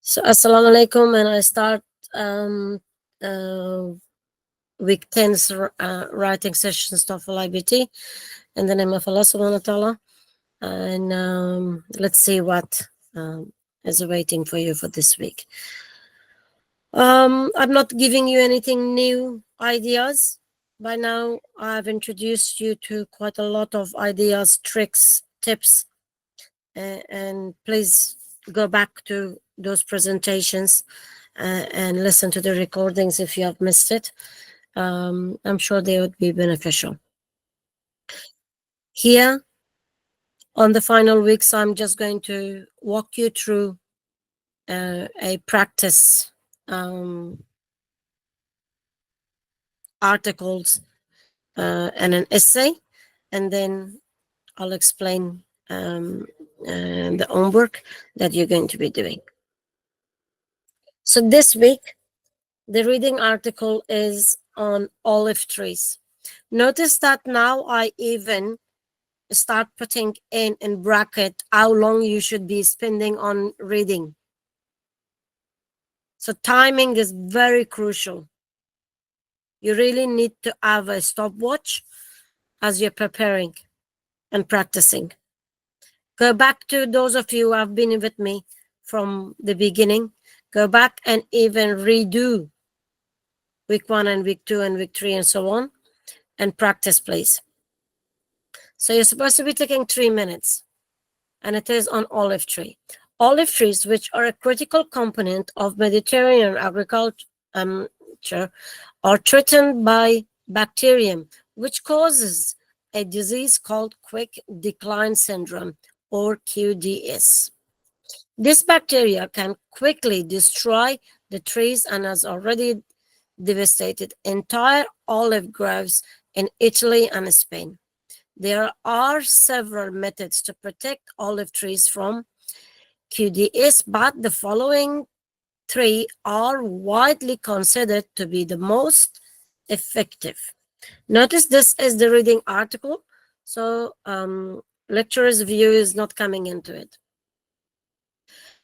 So, Assalamu alaikum, and I start uh, week 10's writing sessions TOEFL iBT in the name of Allah subhanahu wa ta'ala. And let's see what is waiting for you for this week. I'm not giving you anything new ideas. By now, I've introduced you to quite a lot of ideas, tricks, tips, and please go back to those presentations and listen to the recordings if you have missed it. I'm sure they would be beneficial. Here, on the final weeks, I'm just going to walk you through a practice articles and an essay, and then I'll explain the homework that you're going to be doing. So this week, the reading article is on olive trees. Notice that now I even start putting in bracket how long you should be spending on reading. So timing is very crucial. You really need to have a stopwatch as you're preparing and practicing. Go back to those of you who have been with me from the beginning. Go back and even redo week 1 and week 2 and week 3 and so on, and practice, please. So you're supposed to be taking 3 minutes, and it is on olive tree. Olive trees, which are a critical component of Mediterranean agriculture, are threatened by bacterium, which causes a disease called quick decline syndrome, or QDS. This bacteria can quickly destroy the trees and has already devastated entire olive groves in Italy and Spain. There are several methods to protect olive trees from QDS, but the following 3 are widely considered to be the most effective. Notice this is the reading article, so lecturer's view is not coming into it.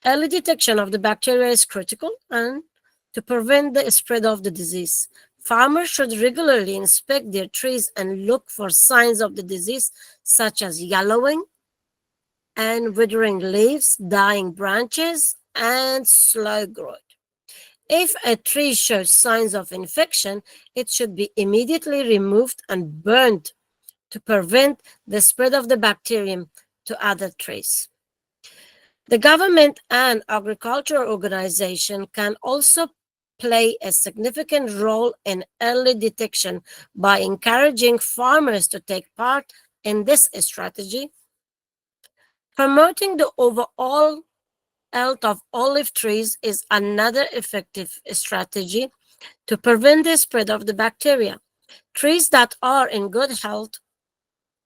Early detection of the bacteria is critical, and to prevent the spread of the disease, farmers should regularly inspect their trees and look for signs of the disease, such as yellowing and withering leaves, dying branches, and slow growth. If a tree shows signs of infection, it should be immediately removed and burned to prevent the spread of the bacterium to other trees. The government and agricultural organization can also play a significant role in early detection by encouraging farmers to take part in this strategy. Promoting the overall health of olive trees is another effective strategy to prevent the spread of the bacteria. Trees that are in good health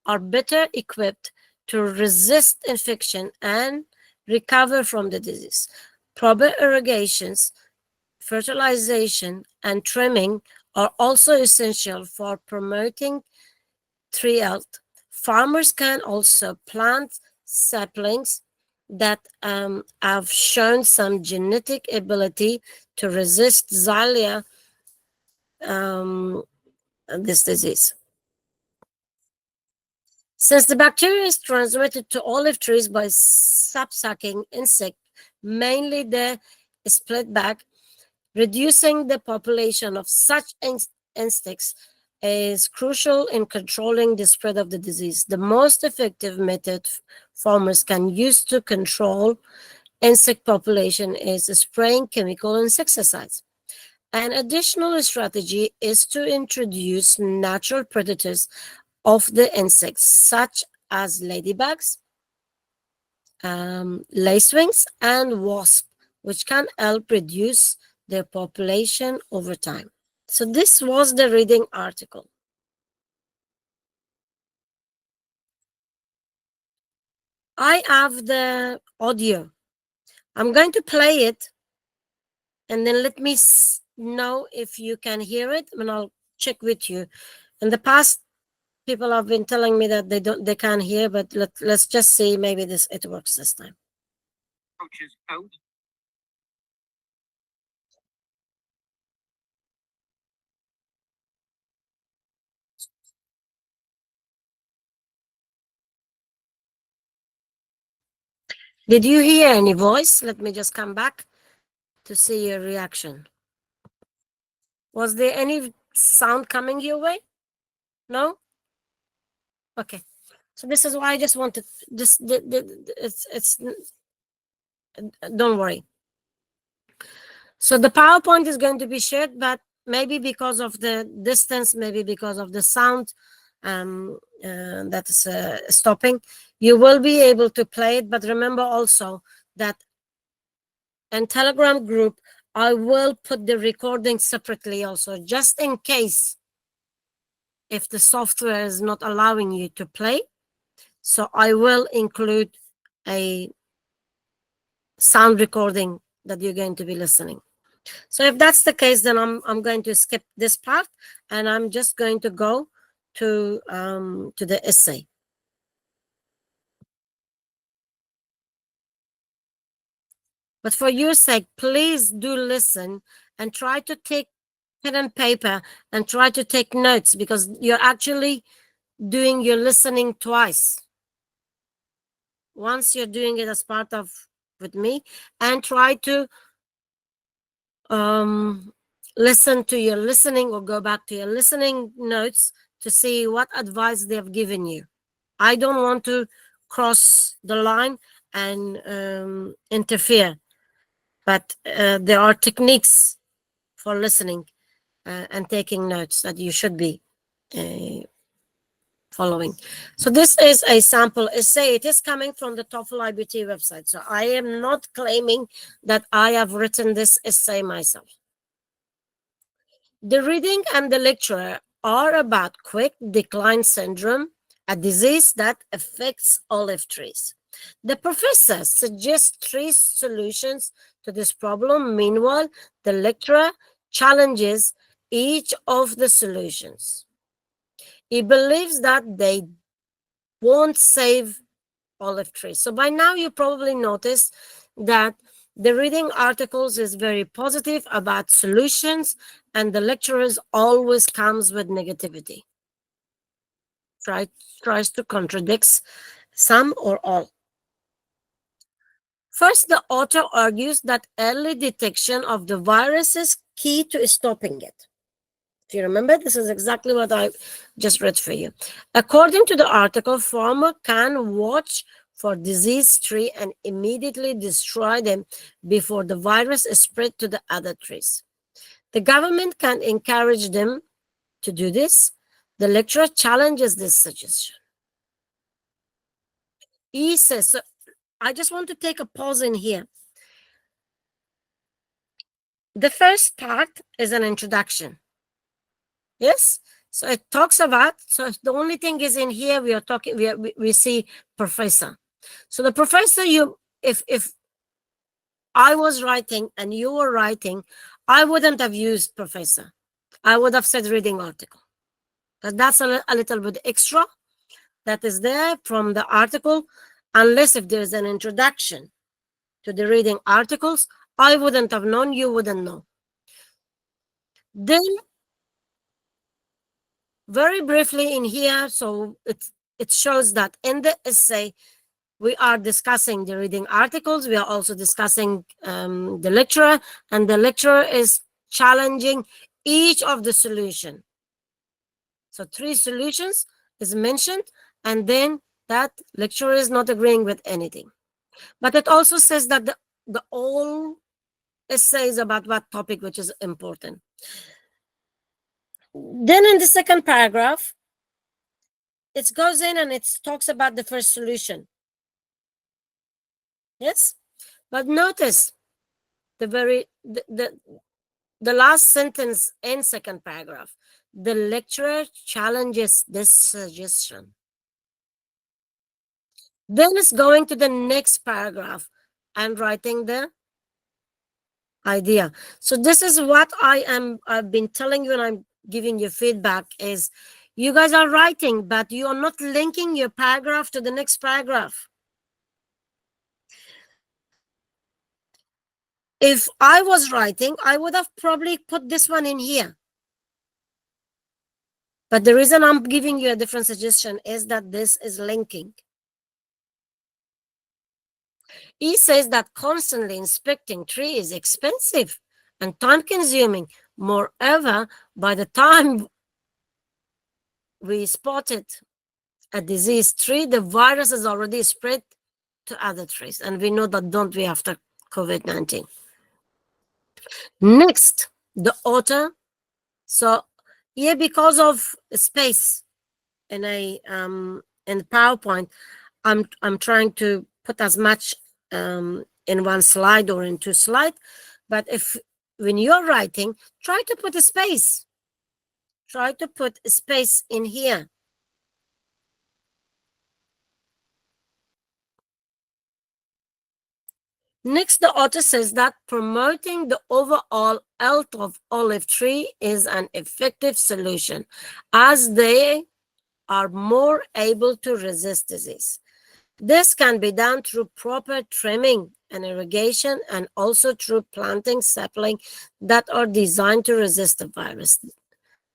are better equipped to resist infection and recover from the disease. Proper irrigations, fertilization, and trimming are also essential for promoting tree health. Farmers can also plant saplings that have shown some genetic ability to resist Xylella, this disease. Since the bacteria is transmitted to olive trees by sap-sucking insect, mainly the splitback, reducing the population of such insects is crucial in controlling the spread of the disease. The most effective method farmers can use to control insect population is spraying chemical insecticides. An additional strategy is to introduce natural predators of the insects, such as ladybugs, lacewings, and wasps, which can help reduce their population over time. So this was the reading article. I have the audio. I'm going to play it, and then let me know if you can hear it, and I'll check with you. In the past, people have been telling me that they can't hear, but let's just see, maybe it works this time. Approaches out. Did you hear any voice? Let me just come back to see your reaction. Was there any sound coming your way? No? Okay. So this is why I just wanted this. It's don't worry. So the PowerPoint is going to be shared, but maybe because of the distance, maybe because of the sound that is stopping, you will be able to play it. But remember also that in Telegram group, I will put the recording separately also, just in case if the software is not allowing you to play. So I will include a sound recording that you're going to be listening. So if that's the case, then I'm going to skip this part and I'm just going to go to the essay. But for your sake, please do listen and try to take pen and paper and try to take notes, because you're actually doing your listening twice. Once you're doing it as part of with me, and try to listen to your listening or go back to your listening notes to see what advice they've given you. I don't want to cross the line and interfere, but there are techniques for listening and taking notes that you should be uh, following. So this is a sample essay. It is coming from the TOEFL iBT website. So I am not claiming that I have written this essay myself. The reading and the lecture are about quick decline syndrome, a disease that affects olive trees. The professor suggests three solutions to this problem. Meanwhile, the lecturer challenges each of the solutions. He believes that they won't save olive trees. So by now you probably noticed that the reading articles is very positive about solutions, and the lecturers always comes with negativity. Tries to contradict some or all. First, the author argues that early detection of the virus is key to stopping it. If you remember, this is exactly what I just read for you. According to the article, farmer can watch for diseased tree and immediately destroy them before the virus is spread to the other trees. The government can encourage them to do this. The lecturer challenges this suggestion. He says, so I just want to take a pause in here. The first part is an introduction. Yes? So it talks about, so the only thing is in here we are talking, we see professor. So the professor, if I was writing and you were writing, I wouldn't have used professor. I would have said reading article. But that's a little bit extra that is there from the article, unless if there's an introduction to the reading articles, I wouldn't have known, you wouldn't know. Then very briefly in here, so it shows that in the essay, we are discussing the reading articles. We are also discussing the lecturer, and the lecturer is challenging each of the solution. So 3 solutions is mentioned, and then that lecturer is not agreeing with anything. But it also says that the whole essay is about what topic, which is important. Then in the second paragraph, it goes in and it talks about the first solution. Yes, but notice the last sentence in second paragraph. The lecturer challenges this suggestion. Then it's going to the next paragraph and writing the idea. So this is what I've been telling you, and I'm giving you feedback is you guys are writing, but you are not linking your paragraph to the next paragraph. If I was writing, I would have probably put this one in here. But the reason I'm giving you a different suggestion is that this is linking. He says that constantly inspecting tree is expensive and time consuming. Moreover, by the time we spotted a diseased tree, the virus has already spread to other trees. And we know that, don't we, after COVID-19. Next, the author. So here, because of space in PowerPoint, I'm trying to put as much in one slide or in two slides. But if when you're writing, try to put a space. Try to put a space in here. Next, the author says that promoting the overall health of olive tree is an effective solution, as they are more able to resist disease. This can be done through proper trimming and irrigation, and also through planting saplings that are designed to resist the virus.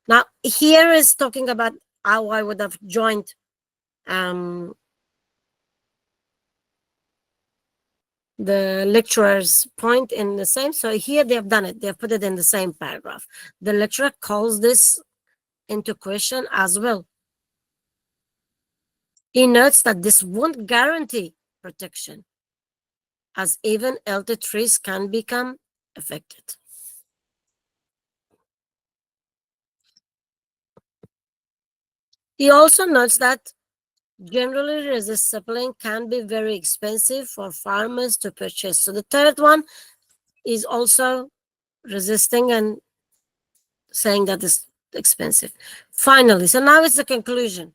Now, here is talking about how I would have joined the lecturer's point in the same. So here they have done it. They have put it in the same paragraph. The lecturer calls this into question as well. He notes that this won't guarantee protection, as even healthy trees can become affected. He also notes that generally resist sapling can be very expensive for farmers to purchase. So the third one is also resisting and saying that it's expensive. Finally, so now it's the conclusion.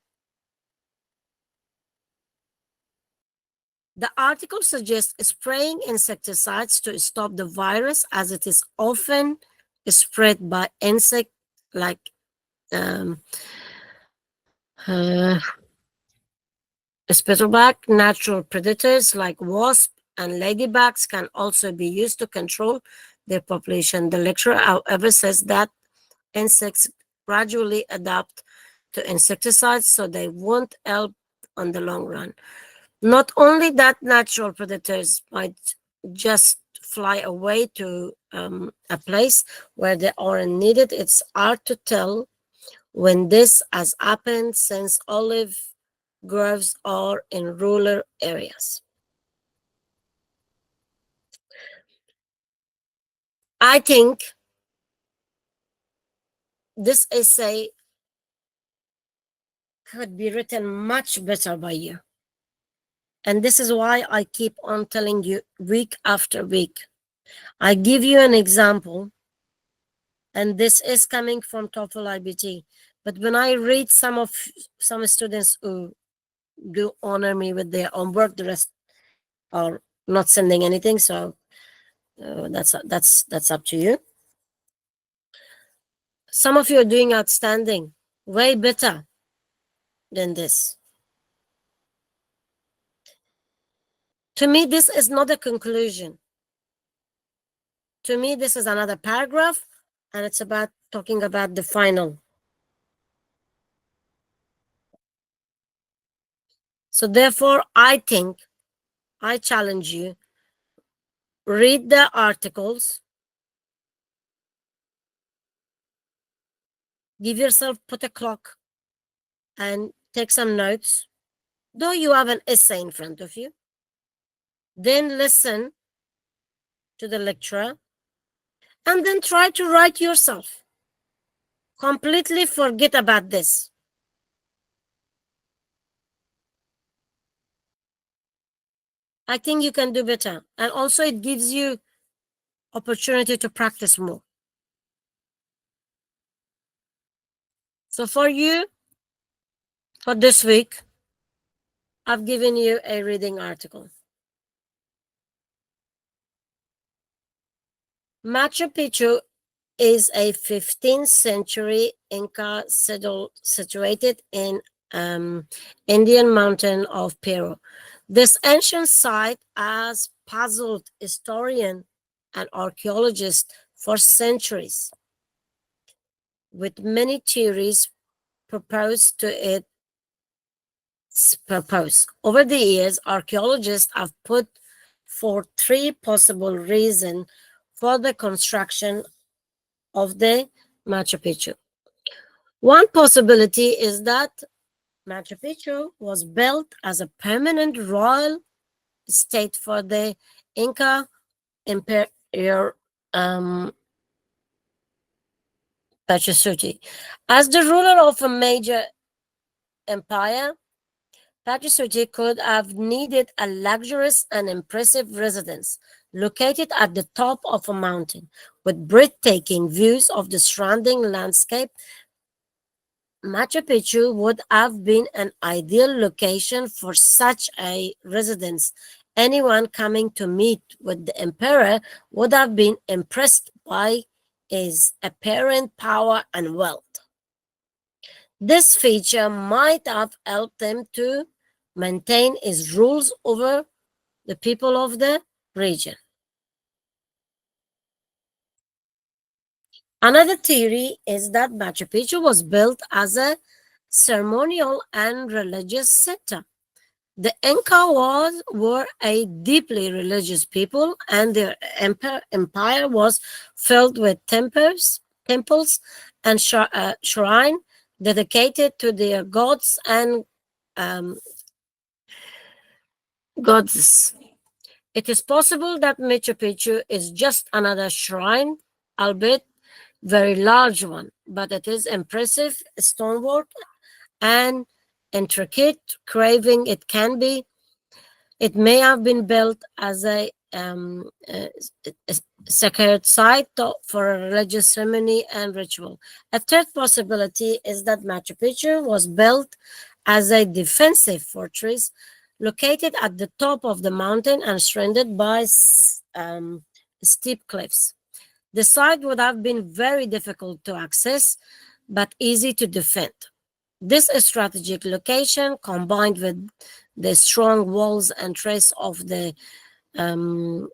The article suggests spraying insecticides to stop the virus, as it is often spread by insects like spittlebug. Natural predators like wasps and ladybugs can also be used to control their population. The lecturer, however, says that insects gradually adapt to insecticides, so they won't help on the long run. Not only that, natural predators might just fly away to a place where they aren't needed. It's hard to tell when this has happened, since olive groves are in rural areas. I think this essay could be written much better by you. And this is why I keep on telling you week after week. I give you an example, and this is coming from TOEFL iBT. But when I read some students who do honor me with their homework, the rest are not sending anything. So that's up to you. Some of you are doing outstanding, way better than this. To me, this is not a conclusion. To me, this is another paragraph, and it's about talking about the final. So therefore, I challenge you, read the articles, give yourself, put a clock, and take some notes. Though you have an essay in front of you, then listen to the lecturer, and then try to write yourself. Completely forget about this. I think you can do better. And also it gives you opportunity to practice more. So for you, for this week, I've given you a reading article. Machu Picchu is a 15th century Inca situated in Indian mountain of Peru. This ancient site has puzzled historians and archaeologists for centuries, with many theories proposed to its purpose. Over the years, archaeologists have put for three possible reasons for the construction of the Machu Picchu. One possibility is that Machu Picchu was built as a permanent royal state for the Inca Emperor Pachacuti. As the ruler of a major empire, Pachacuti could have needed a luxurious and impressive residence located at the top of a mountain with breathtaking views of the surrounding landscape. Machu Picchu would have been an ideal location for such a residence. Anyone coming to meet with the emperor would have been impressed by his apparent power and wealth. This feature might have helped him to maintain his rules over the people of the region. Another theory is that Machu Picchu was built as a ceremonial and religious center. The were a deeply religious people, and their empire was filled with temples and shrine dedicated to their gods and um, goddesses. It is possible that Machu Picchu is just another shrine, albeit very large one, but it is impressive stonework and intricate carving. It may have been built as a sacred site for a religious ceremony and ritual. A third possibility is that Machu Picchu was built as a defensive fortress located at the top of the mountain and surrounded by steep cliffs. The site would have been very difficult to access, but easy to defend. This strategic location, combined with the strong walls and trace of the um,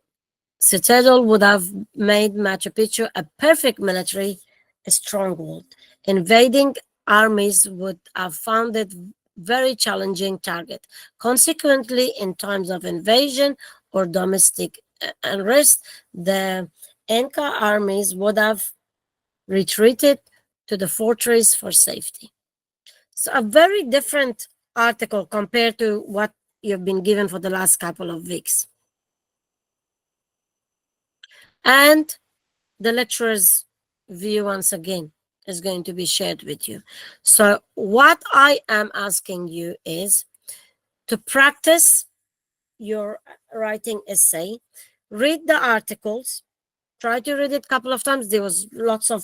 citadel, would have made Machu Picchu a perfect military stronghold. Invading armies would have found it very challenging target. Consequently, in times of invasion or domestic unrest, the Inca armies would have retreated to the fortress for safety. So, a very different article compared to what you've been given for the last couple of weeks. And the lecturer's view, once again, is going to be shared with you. So, what I am asking you is to practice your writing essay, read the articles, try to read it a couple of times. There was lots of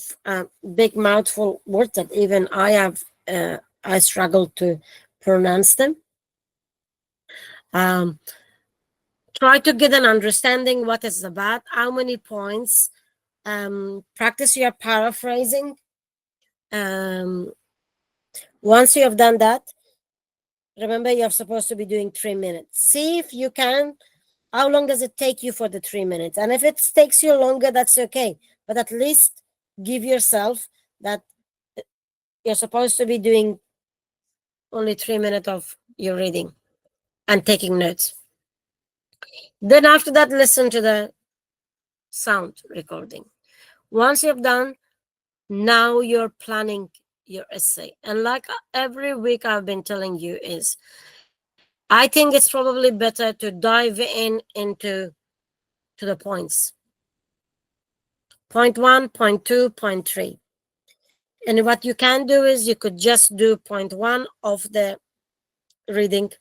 big mouthful words that even I struggled to pronounce them. Um, Try to get an understanding what it's about, how many points. Practice your paraphrasing. Once you have done that, remember you're supposed to be doing 3 minutes. See if you can. How long does it take you for the 3 minutes? And if it takes you longer, that's okay. But at least give yourself that you're supposed to be doing only 3 minutes of your reading and taking notes. Then after that, listen to the sound recording. Once you've done, now you're planning your essay. And like every week I've been telling you is, I think it's probably better to dive into the points. Point 1, point 2, point 3. And what you can do is you could just do point 1 of the reading,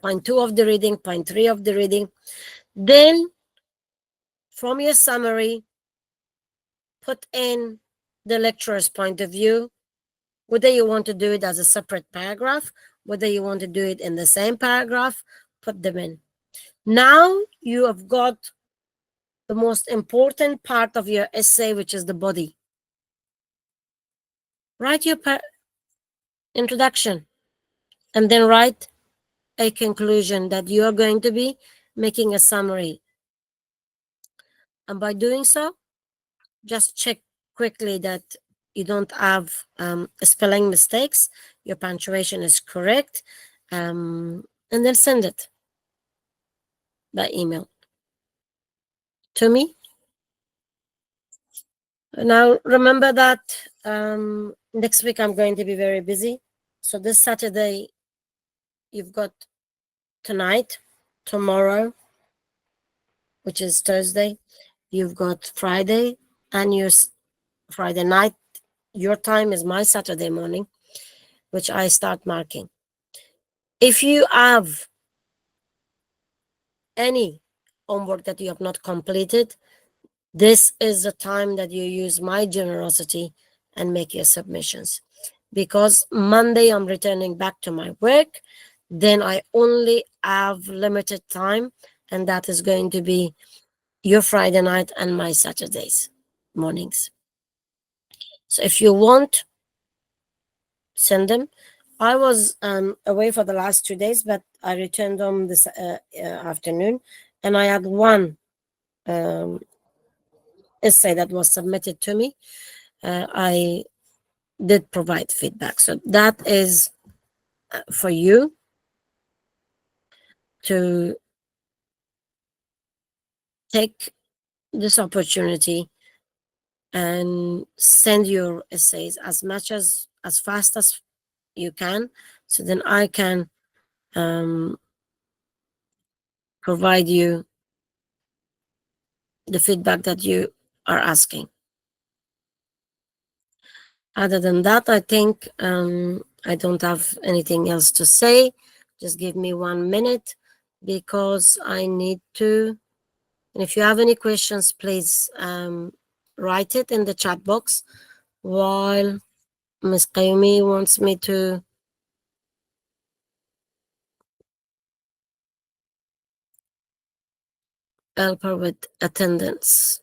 point 2 of the reading, point 3 of the reading. Then from your summary, put in the lecturer's point of view, whether you want to do it as a separate paragraph, whether you want to do it in the same paragraph, put them in. Now you have got the most important part of your essay, which is the body. Write your introduction and then write a conclusion that you are going to be making a summary. And by doing so, just check quickly that you don't have spelling mistakes, your punctuation is correct, and then send it. by email to me. Now, remember that next week I'm going to be very busy. So this Saturday, you've got tonight, tomorrow, which is Thursday, you've got Friday, and your Friday night. Your time is my Saturday morning, which I start marking. If you have any homework that you have not completed, this is the time that you use my generosity and make your submissions. Because Monday I'm returning back to my work, then I only have limited time, and that is going to be your Friday night and my Saturdays mornings. So if you want, send them. I was away for the last 2 days, but I returned home this afternoon, and I had one essay that was submitted to me. I did provide feedback. So that is for you to take this opportunity and send your essays as fast as you can, so then I can provide you the feedback that you are asking. Other than that, I think I don't have anything else to say. Just give me 1 minute because I need to. And if you have any questions, please write it in the chat box while Ms. Qayumi wants me to help her with attendance.